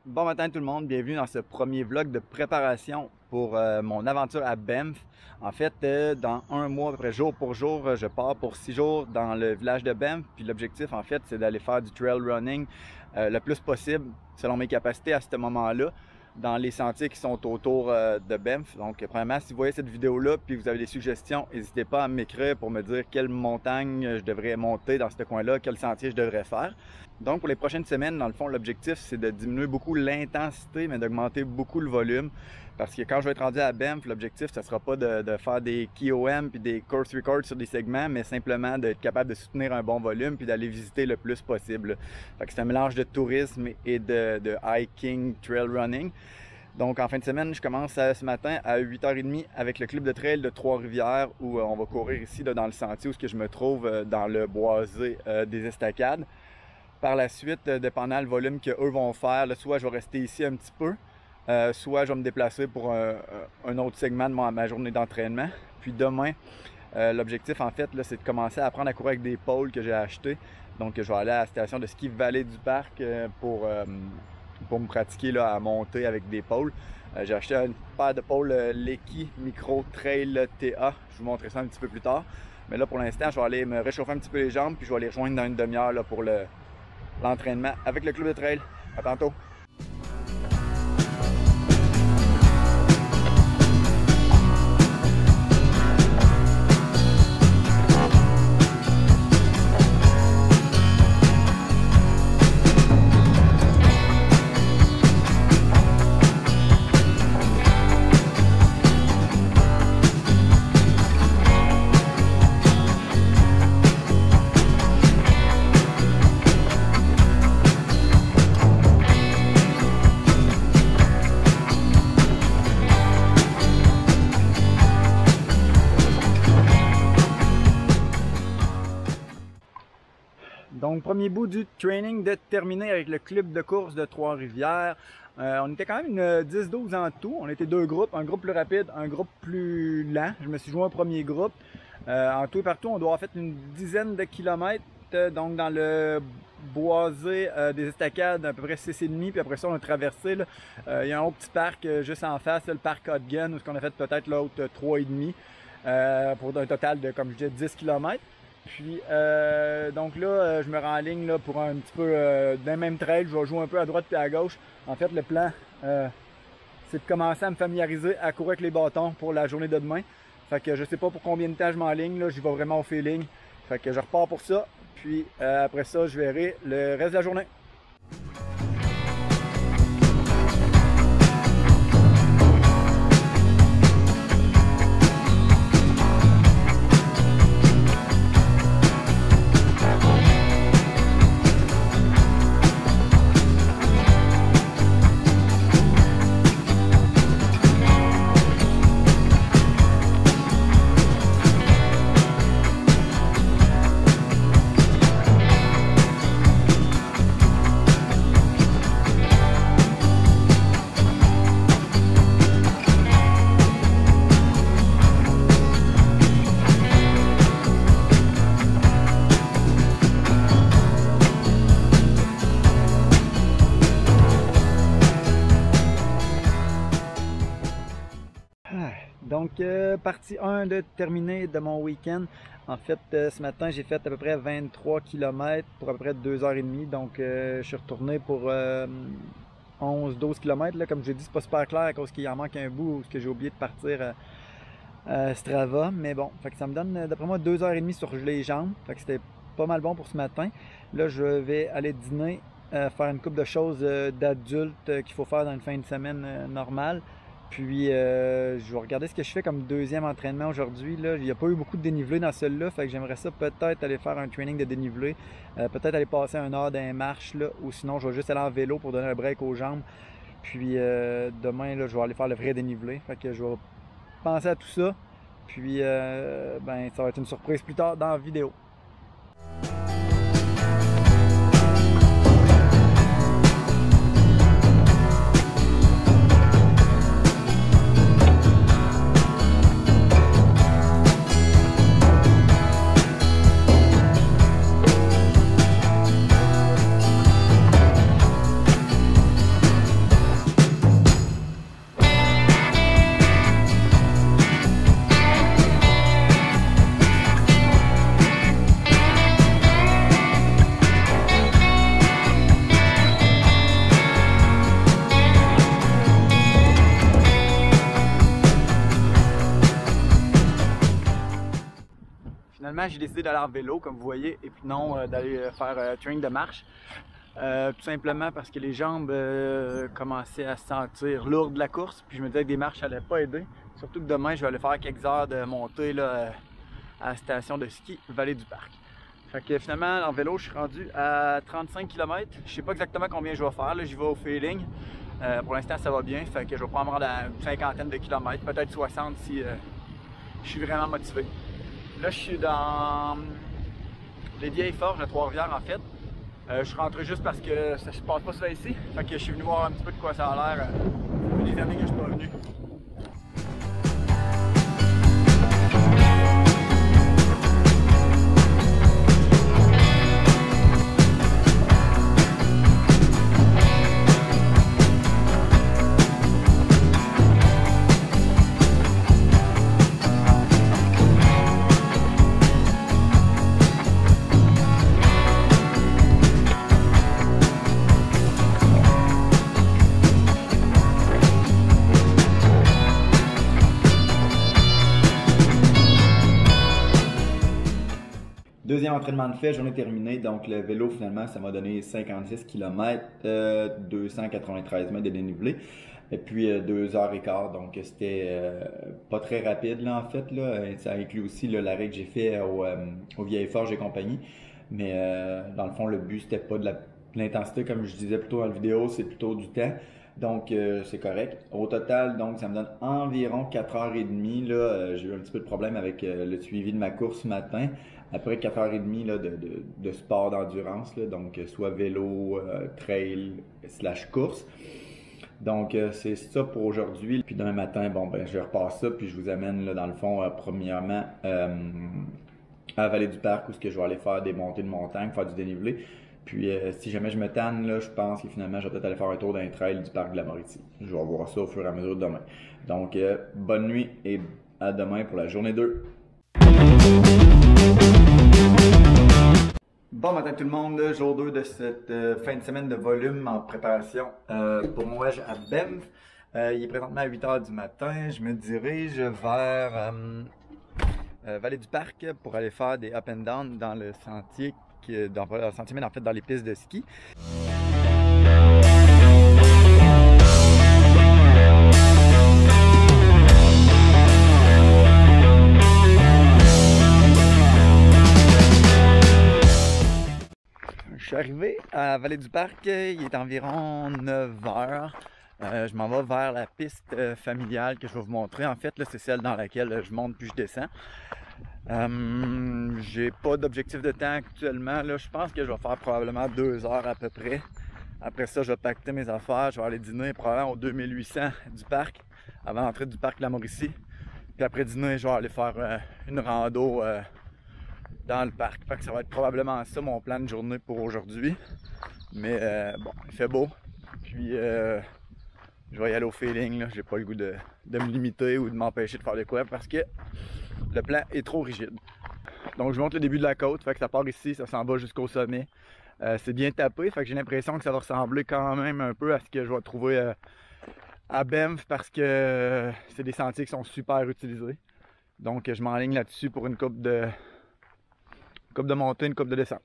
Bon matin tout le monde, bienvenue dans ce premier vlog de préparation pour mon aventure à Banff. En fait, dans un mois, à peu près jour pour jour, je pars pour 6 jours dans le village de Banff. Puis l'objectif, en fait, c'est d'aller faire du trail running le plus possible, selon mes capacités à ce moment-là, dans les sentiers qui sont autour de Banff. Donc, premièrement, si vous voyez cette vidéo-là puis vous avez des suggestions, n'hésitez pas à m'écrire pour me dire quelle montagne je devrais monter dans ce coin-là, quel sentier je devrais faire. Donc, pour les prochaines semaines, dans le fond, l'objectif, c'est de diminuer beaucoup l'intensité, mais d'augmenter beaucoup le volume. Parce que quand je vais être rendu à Banff, l'objectif, ce ne sera pas de faire des KOM puis des course records sur des segments, mais simplement d'être capable de soutenir un bon volume puis d'aller visiter le plus possible. Fait que c'est un mélange de tourisme et de hiking, trail running. Donc, en fin de semaine, je commence ce matin à 8h30 avec le club de trail de Trois-Rivières où on va courir ici là, dans le sentier où je me trouve dans le boisé des Estacades. Par la suite, dépendant du volume qu'eux vont faire, là, soit je vais rester ici un petit peu, soit je vais me déplacer pour un autre segment de ma journée d'entraînement. Puis demain, l'objectif en fait, c'est de commencer à apprendre à courir avec des pôles que j'ai achetés. Donc je vais aller à la station de ski Vallée du Parc pour me pratiquer là, à monter avec des pôles. J'ai acheté une paire de pôles Leki Micro Trail TA. Je vous montrerai ça un petit peu plus tard. Mais là pour l'instant, je vais aller me réchauffer un petit peu les jambes puis je vais les rejoindre dans une demi-heure pour l'entraînement avec le club de trail. À tantôt! Donc, premier bout du training de terminer avec le club de course de Trois-Rivières. On était quand même une 10-12 en tout. On était deux groupes, un groupe plus rapide, un groupe plus lent. Je me suis joint au premier groupe. En tout et partout, on doit avoir fait une dizaine de kilomètres. Donc, dans le boisé des Estacades, à peu près 6,5. Puis après ça, on a traversé. Là, il y a un autre petit parc juste en face, le parc Hodgen, où on a fait peut-être l'autre 3,5 pour un total de, comme je disais, 10 km. Puis, donc là, je me rends en ligne là, pour un petit peu d'un même trail. Je vais jouer un peu à droite et à gauche. En fait, le plan, c'est de commencer à me familiariser à courir avec les bâtons pour la journée de demain. Fait que je sais pas pour combien de temps je m'enligne. J'y vais vraiment au feeling. Fait que je repars pour ça. Puis, après ça, je verrai le reste de la journée. Donc, partie 1 de terminer de mon week-end. En fait, ce matin, j'ai fait à peu près 23 km pour à peu près 2h30. Donc, je suis retourné pour 11-12 km. Là, comme je l'ai dit, c'est pas super clair à cause qu'il en manque un bout parce que j'ai oublié de partir à Strava. Mais bon, fait que ça me donne d'après moi 2h30 sur les jambes. Fait que c'était pas mal bon pour ce matin. Là, je vais aller dîner, faire une couple de choses d'adultes qu'il faut faire dans une fin de semaine normale. Puis, je vais regarder ce que je fais comme deuxième entraînement aujourd'hui. Il n'y a pas eu beaucoup de dénivelé dans celui-là, fait que j'aimerais ça peut-être aller faire un training de dénivelé, peut-être aller passer 1 heure dans les marches, là, ou sinon je vais juste aller en vélo pour donner un break aux jambes. Puis, demain, là, je vais aller faire le vrai dénivelé, fait que je vais penser à tout ça. Puis, ben, ça va être une surprise plus tard dans la vidéo. finalement, j'ai décidé d'aller en vélo, comme vous voyez, et puis non d'aller faire training de marche. Tout simplement parce que les jambes commençaient à se sentir lourdes de la course, puis je me disais que des marches n'allaient pas aider. Surtout que demain, je vais aller faire quelques heures de montée là, à la station de ski Vallée du Parc. Fait que finalement, en vélo, je suis rendu à 35 km. Je sais pas exactement combien je vais faire, j'y vais au feeling. Pour l'instant, ça va bien, fait que je vais pas me rendre à une cinquantaine de kilomètres, peut-être 60 si je suis vraiment motivé. Là, je suis dans les Vieilles Forges de Trois-Rivières en fait. Je suis rentré juste parce que ça se passe pas ça ici. Fait que je suis venu voir un petit peu de quoi ça a l'air. Ça fait des années que je suis pas venu. Deuxième entraînement de fait, journée terminée. Donc le vélo finalement ça m'a donné 56 km, 293 mètres de dénivelé. Et puis 2h15, donc c'était pas très rapide là en fait. Là. Ça inclut aussi l'arrêt que j'ai fait au Vieilles Forges et compagnie. Mais dans le fond, le but c'était pas de l'intensité comme je disais plutôt dans la vidéo, c'est plutôt du temps. Donc c'est correct. Au total, donc ça me donne environ 4h30. Là, j'ai eu un petit peu de problème avec le suivi de ma course ce matin. Après 4h30 là, de sport d'endurance, donc soit vélo, trail, / course. Donc c'est ça pour aujourd'hui. Puis demain matin, bon ben je repasse ça, puis je vous amène là, dans le fond, premièrement à la Vallée du Parc où je vais aller faire des montées de montagne, faire du dénivelé. Puis si jamais je me tanne, là, je pense que finalement je vais peut-être aller faire un tour d'un trail du parc de la Mauricie. Je vais voir ça au fur et à mesure de demain. Donc bonne nuit et à demain pour la journée 2. Bon matin tout le monde, jour 2 de cette fin de semaine de volume en préparation pour mon voyage à Banff. Il est présentement à 8h du matin, je me dirige vers Vallée du Parc pour aller faire des up and down dans le sentier, mais en fait dans les pistes de ski. Je suis arrivé à Vallée du Parc, il est environ 9h. Je m'en vais vers la piste familiale que je vais vous montrer. En fait, c'est celle dans laquelle je monte puis je descends. J'ai pas d'objectif de temps actuellement. Là, je pense que je vais faire probablement 2 heures à peu près. Après ça, je vais pacter mes affaires. Je vais aller dîner probablement au 2800 du parc, avant l'entrée du parc de la Mauricie. Puis après dîner, je vais aller faire une rando dans le parc. Fait que ça va être probablement ça mon plan de journée pour aujourd'hui. Mais bon, il fait beau. Puis je vais y aller au feeling. J'ai pas le goût de me limiter ou de m'empêcher de faire de quoi parce que le plan est trop rigide. Donc je monte le début de la côte, fait que ça part ici, ça s'en va jusqu'au sommet. C'est bien tapé, fait que j'ai l'impression que ça va ressembler quand même un peu à ce que je vais trouver à Banff parce que c'est des sentiers qui sont super utilisés. Donc je m'enligne là-dessus pour une coupe de montée, une coupe de descente.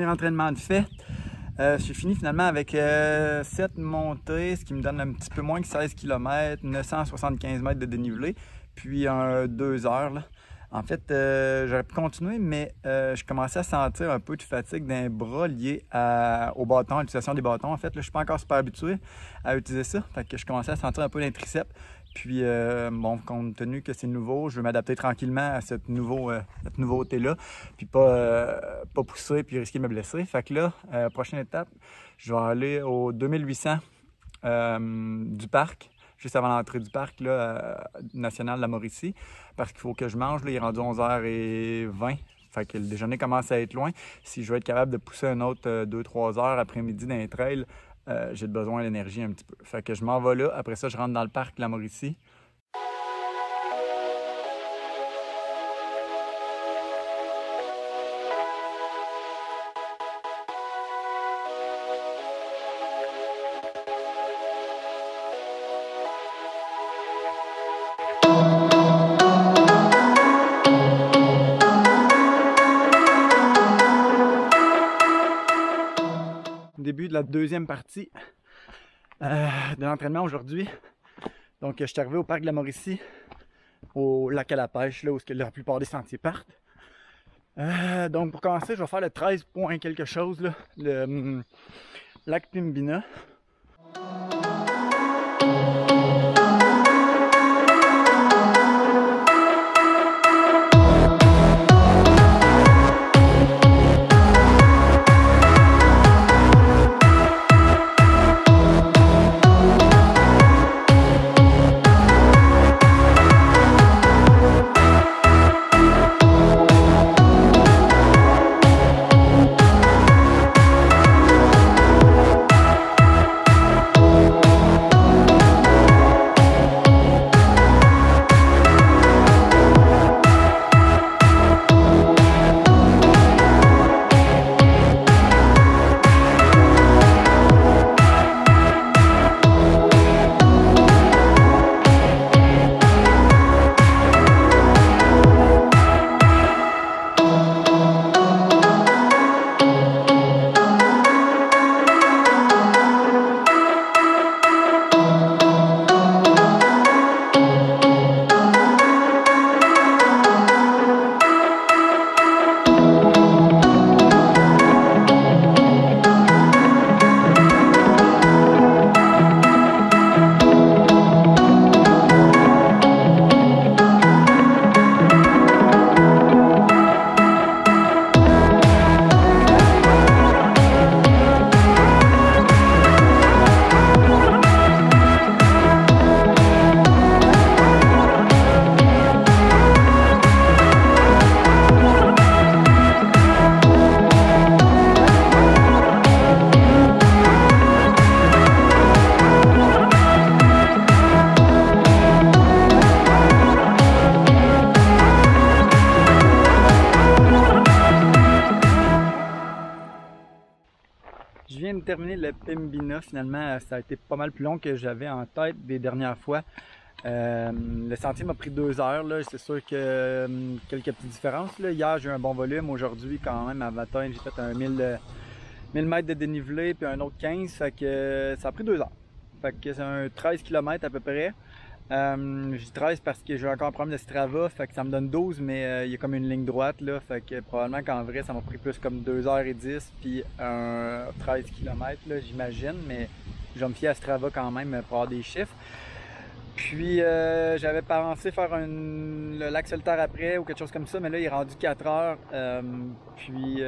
entraînements de fait. J'ai fini finalement avec 7 montées, ce qui me donne un petit peu moins que 16 km, 975 mètres de dénivelé, puis 2 heures. Là. En fait, j'aurais pu continuer, mais je commençais à sentir un peu de fatigue dans les bras lié au bâton, à l'utilisation des bâtons. En fait, là, je ne suis pas encore super habitué à utiliser ça, fait que je commençais à sentir un peu les triceps. Puis, bon, compte tenu que c'est nouveau, je veux m'adapter tranquillement à cette nouveauté-là, puis pas pousser puis risquer de me blesser. Fait que là, prochaine étape, je vais aller au 2800 du parc, juste avant l'entrée du parc là, national de la Mauricie, parce qu'il faut que je mange. Là, il est rendu 11h20. Fait que le déjeuner commence à être loin. Si je veux être capable de pousser un autre 2-3 heures après-midi dans les trails, j'ai besoin d'énergie un petit peu. Fait que je m'en vais là. Après ça, je rentre dans le parc de la Mauricie. Début de la deuxième partie de l'entraînement aujourd'hui. Donc, je suis arrivé au parc de la Mauricie, au lac à la pêche, là où la plupart des sentiers partent. Donc, pour commencer, je vais faire le 13 points quelque chose, là, le lac Pembina. Je viens de terminer le Pembina. Finalement, ça a été pas mal plus long que j'avais en tête des dernières fois. Le sentier m'a pris 2 heures. C'est sûr que quelques petites différences. Là. Hier, j'ai eu un bon volume. Aujourd'hui, quand même, à matin, j'ai fait un 1000 mètres de dénivelé puis un autre 15. Fait que ça a pris 2 heures. Fait que c'est un 13 km à peu près. Je dis 13 parce que j'ai encore un problème de Strava, fait que ça me donne 12, mais il y a comme une ligne droite là, fait que probablement qu'en vrai ça m'a pris plus comme 2h10 puis un 13 km là, j'imagine, mais je vais me fier à Strava quand même pour avoir des chiffres. Puis j'avais pensé faire le lac solitaire après ou quelque chose comme ça, mais là il est rendu 4 heures, puis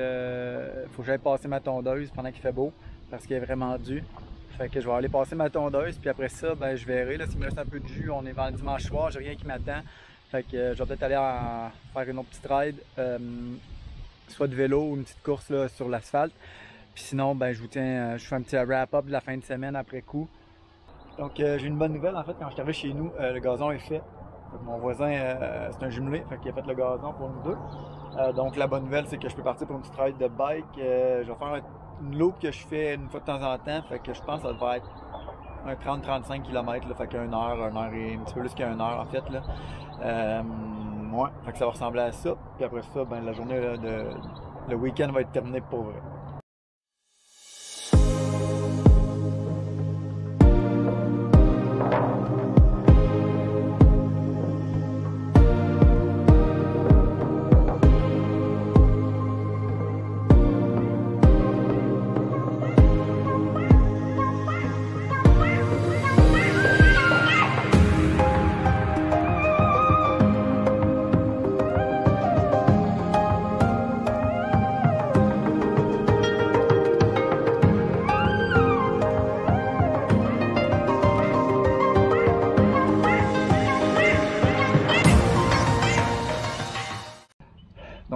faut que j'aille passer ma tondeuse pendant qu'il fait beau parce qu'il est vraiment dû. Fait que je vais aller passer ma tondeuse, puis après ça, ben, je verrai. Là, s'il me reste un peu de jus, on est vers le dimanche soir, j'ai rien qui m'attend. Fait que je vais peut-être aller faire une autre petite ride, soit de vélo ou une petite course là, sur l'asphalte. Puis sinon, ben, je fais un petit wrap-up de la fin de semaine après coup. Donc j'ai une bonne nouvelle en fait, quand je suis arrivé chez nous, le gazon est fait. Mon voisin, c'est un jumelé, fait qu'il a fait le gazon pour nous deux. Donc la bonne nouvelle, c'est que je peux partir pour une petite ride de bike. Je vais faire une loop que je fais une fois de temps en temps, fait que je pense que ça devrait être un 30-35 km, là, fait qu'une heure et un petit peu plus qu'une heure en fait. Là. Ouais, fait que ça va ressembler à ça. Puis après ça, ben, la journée, là, le week-end va être terminé pour vrai.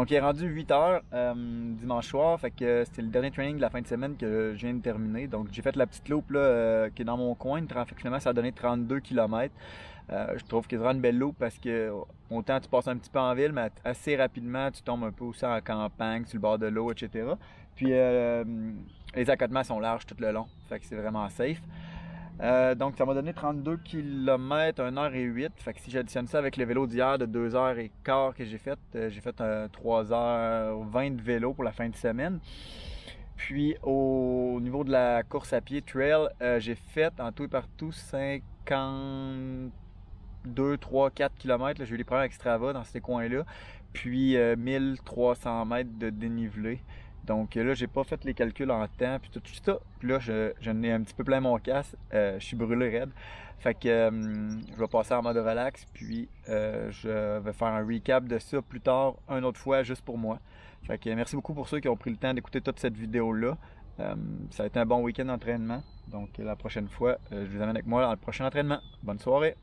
Donc il est rendu 8 h dimanche soir, fait que c'était le dernier training de la fin de semaine que je viens de terminer. Donc j'ai fait la petite loupe là, qui est dans mon coin, fait que finalement ça a donné 32 km. Je trouve que c'est vraiment une belle loupe parce que autant tu passes un petit peu en ville, mais assez rapidement tu tombes un peu aussi en campagne, sur le bord de l'eau, etc. Puis les accotements sont larges tout le long, fait que c'est vraiment safe. Donc ça m'a donné 32 km, 1h08. Fait que si j'additionne ça avec le vélo d'hier de 2h15 que j'ai fait 3h20 de vélo pour la fin de semaine. Puis au niveau de la course à pied trail, j'ai fait en tout et partout 52, 3, 4 km. J'ai eu des problèmes avec Strava dans ces coins-là. Puis 1300 mètres de dénivelé. Donc là, j'ai pas fait les calculs en temps, puis tout ça. Puis là, je n'ai un petit peu plein mon casque. Je suis brûlé raide. Fait que je vais passer en mode relax, puis je vais faire un recap de ça plus tard, une autre fois, juste pour moi. Fait que merci beaucoup pour ceux qui ont pris le temps d'écouter toute cette vidéo-là. Ça a été un bon week-end d'entraînement. Donc la prochaine fois, je vous amène avec moi dans le prochain entraînement. Bonne soirée!